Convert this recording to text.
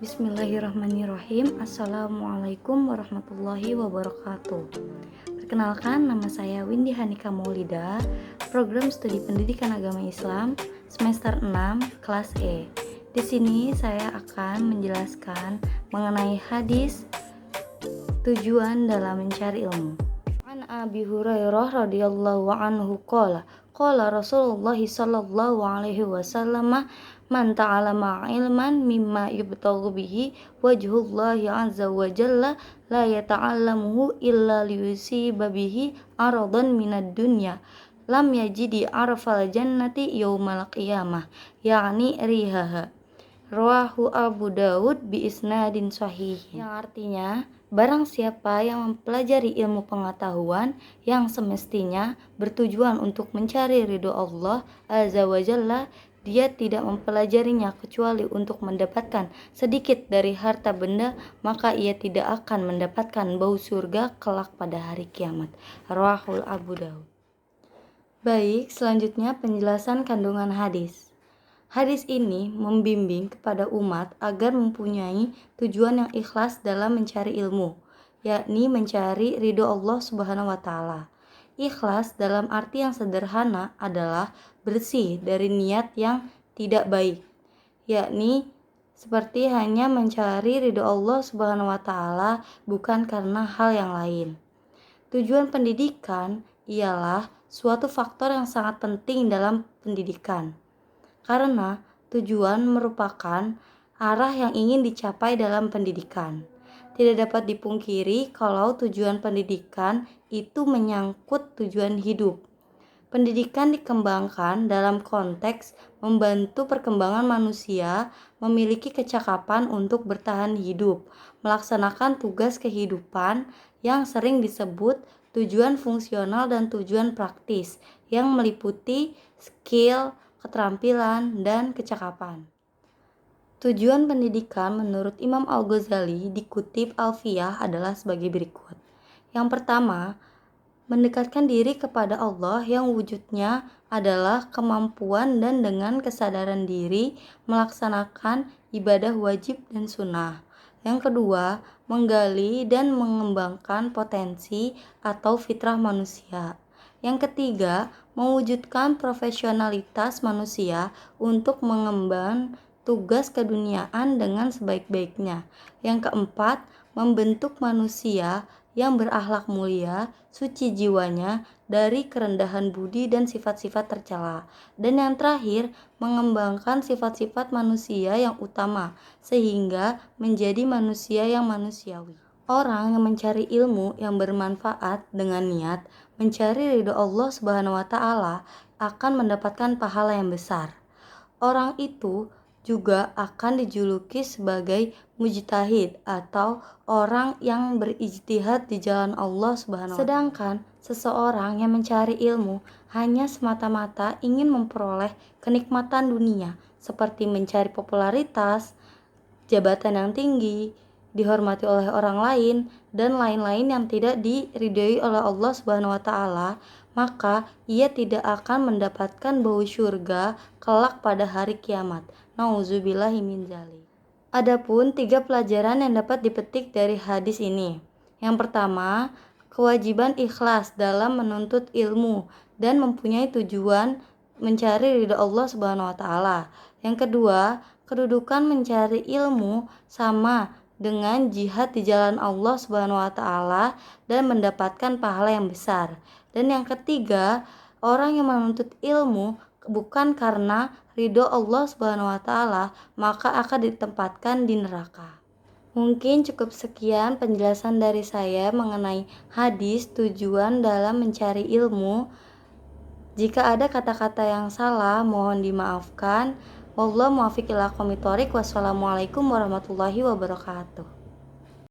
Bismillahirrahmanirrahim. Assalamualaikum warahmatullahi wabarakatuh. Perkenalkan, nama saya Windy Hanika Maulida, program studi pendidikan agama Islam semester 6 kelas E. Di sini saya akan menjelaskan mengenai hadis tujuan dalam mencari ilmu. An Abi Hurairah radhiyallahu anhu qala Rasulullah sallallahu alaihi wasallam, man ta'allama ilman mimma yubtaghu bihi wajhullahi azza wa jalla la yata'allamuhu illa liyusiba bihi aradan minad dunya lam yajidi arfal jannati yaumal qiyamah, yakni rihaha. Rawahu Abu Daud bi isnadin sahih. Yang artinya, barang siapa yang mempelajari ilmu pengetahuan yang semestinya bertujuan untuk mencari ridho Allah Azza wa Jalla, dia tidak mempelajarinya kecuali untuk mendapatkan sedikit dari harta benda, maka ia tidak akan mendapatkan bau surga kelak pada hari kiamat. Rawahul Abu Daud. Baik, selanjutnya penjelasan kandungan hadis. Hadis ini membimbing kepada umat agar mempunyai tujuan yang ikhlas dalam mencari ilmu, yakni mencari ridho Allah Subhanahu wa Ta'ala. Ikhlas dalam arti yang sederhana adalah bersih dari niat yang tidak baik, yakni seperti hanya mencari ridho Allah Subhanahu wa Ta'ala, bukan karena hal yang lain. Tujuan pendidikan ialah suatu faktor yang sangat penting dalam pendidikan, karena tujuan merupakan arah yang ingin dicapai dalam pendidikan. Tidak dapat dipungkiri kalau tujuan pendidikan itu menyangkut tujuan hidup. Pendidikan dikembangkan dalam konteks membantu perkembangan manusia memiliki kecakapan untuk bertahan hidup, melaksanakan tugas kehidupan yang sering disebut tujuan fungsional dan tujuan praktis yang meliputi skill, keterampilan, dan kecakapan. Tujuan pendidikan menurut Imam Al-Ghazali dikutip Alfiyah adalah sebagai berikut. Yang pertama, mendekatkan diri kepada Allah yang wujudnya adalah kemampuan dan dengan kesadaran diri melaksanakan ibadah wajib dan sunnah. Yang kedua, menggali dan mengembangkan potensi atau fitrah manusia. Yang ketiga, mewujudkan profesionalitas manusia untuk mengemban tugas keduniaan dengan sebaik-baiknya. Yang keempat, membentuk manusia yang berakhlak mulia, suci jiwanya dari kerendahan budi dan sifat-sifat tercela. Dan yang terakhir, mengembangkan sifat-sifat manusia yang utama sehingga menjadi manusia yang manusiawi. Orang yang mencari ilmu yang bermanfaat dengan niat mencari ridho Allah Subhanahu wa Ta'ala akan mendapatkan pahala yang besar. Orang itu juga akan dijuluki sebagai mujtahid atau orang yang berijtihad di jalan Allah Subhanahu wa Ta'ala. Sedangkan seseorang yang mencari ilmu hanya semata-mata ingin memperoleh kenikmatan dunia seperti mencari popularitas, jabatan yang tinggi, dihormati oleh orang lain, dan lain-lain yang tidak diridhoi oleh Allah Subhanahu wa Ta'ala, maka ia tidak akan mendapatkan bau surga kelak pada hari kiamat. Nauzubillahi min dzalik. Adapun 3 pelajaran yang dapat dipetik dari hadis ini. Yang pertama, kewajiban ikhlas dalam menuntut ilmu dan mempunyai tujuan mencari ridha Allah Subhanahu wa Ta'ala. Yang kedua, kedudukan mencari ilmu sama dengan jihad di jalan Allah Subhanahu wa Ta'ala dan mendapatkan pahala yang besar. Dan yang ketiga, orang yang menuntut ilmu bukan karena ridho Allah Subhanahu wa Ta'ala, maka akan ditempatkan di neraka. Mungkin cukup sekian penjelasan dari saya mengenai hadis tujuan dalam mencari ilmu. Jika ada kata-kata yang salah, mohon dimaafkan. Wallahu muwaffiq ila aqwamit thoriq. Wassalamualaikum warahmatullahi wabarakatuh.